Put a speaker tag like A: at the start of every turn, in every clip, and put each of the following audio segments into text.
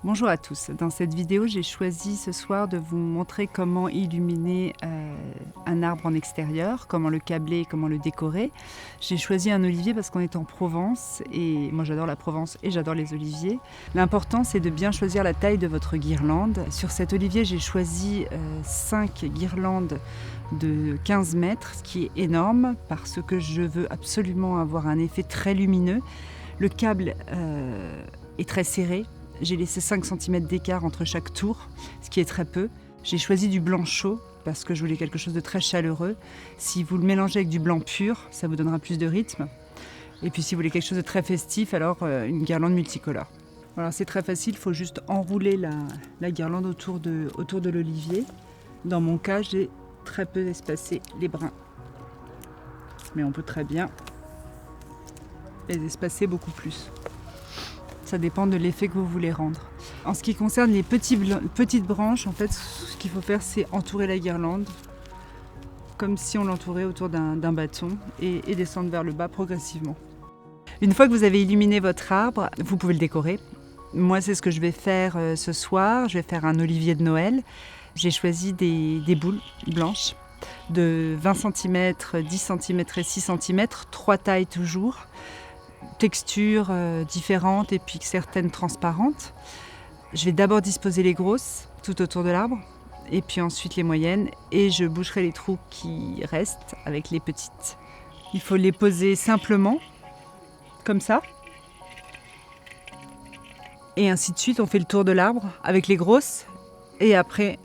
A: Bonjour à tous, dans cette vidéo j'ai choisi ce soir de vous montrer comment illuminer un arbre en extérieur, comment le câbler, comment le décorer. J'ai choisi un olivier parce qu'on est en Provence et moi j'adore la Provence et j'adore les oliviers. L'important c'est de bien choisir la taille de votre guirlande. Sur cet olivier j'ai choisi 5 guirlandes de 15 mètres, ce qui est énorme parce que je veux absolument avoir un effet très lumineux. Le câble est très serré. J'ai laissé 5 cm d'écart entre chaque tour, ce qui est très peu. J'ai choisi du blanc chaud parce que je voulais quelque chose de très chaleureux. Si vous le mélangez avec du blanc pur, ça vous donnera plus de rythme. Et puis si vous voulez quelque chose de très festif, alors une guirlande multicolore. Voilà, c'est très facile, il faut juste enrouler la guirlande autour de l'olivier. Dans mon cas, j'ai très peu espacé les brins. Mais on peut très bien les espacer beaucoup plus. Ça dépend de l'effet que vous voulez rendre. En ce qui concerne les petites branches, en fait, ce qu'il faut faire, c'est entourer la guirlande comme si on l'entourait autour d'un bâton et descendre vers le bas progressivement. Une fois que vous avez illuminé votre arbre, vous pouvez le décorer. Moi, c'est ce que je vais faire ce soir. Je vais faire un olivier de Noël. J'ai choisi des boules blanches de 20 cm, 10 cm et 6 cm, 3 tailles toujours. Textures différentes et puis certaines transparentes. Je vais d'abord disposer les grosses tout autour de l'arbre et puis ensuite les moyennes et je boucherai les trous qui restent avec les petites. Il faut les poser simplement, comme ça. Et ainsi de suite, on fait le tour de l'arbre avec les grosses et après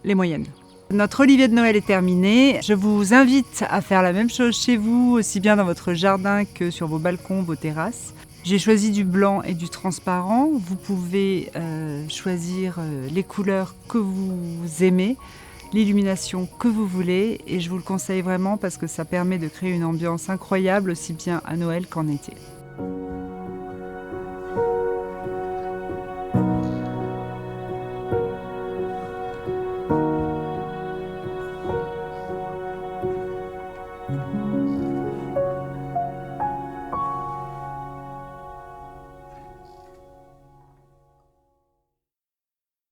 A: les moyennes. Notre olivier de Noël est terminé. Je vous invite à faire la même chose chez vous, aussi bien dans votre jardin que sur vos balcons, vos terrasses. J'ai choisi du blanc et du transparent. Vous pouvez choisir les couleurs que vous aimez, l'illumination que vous voulez. Et je vous le conseille vraiment parce que ça permet de créer une ambiance incroyable, aussi bien à Noël qu'en été.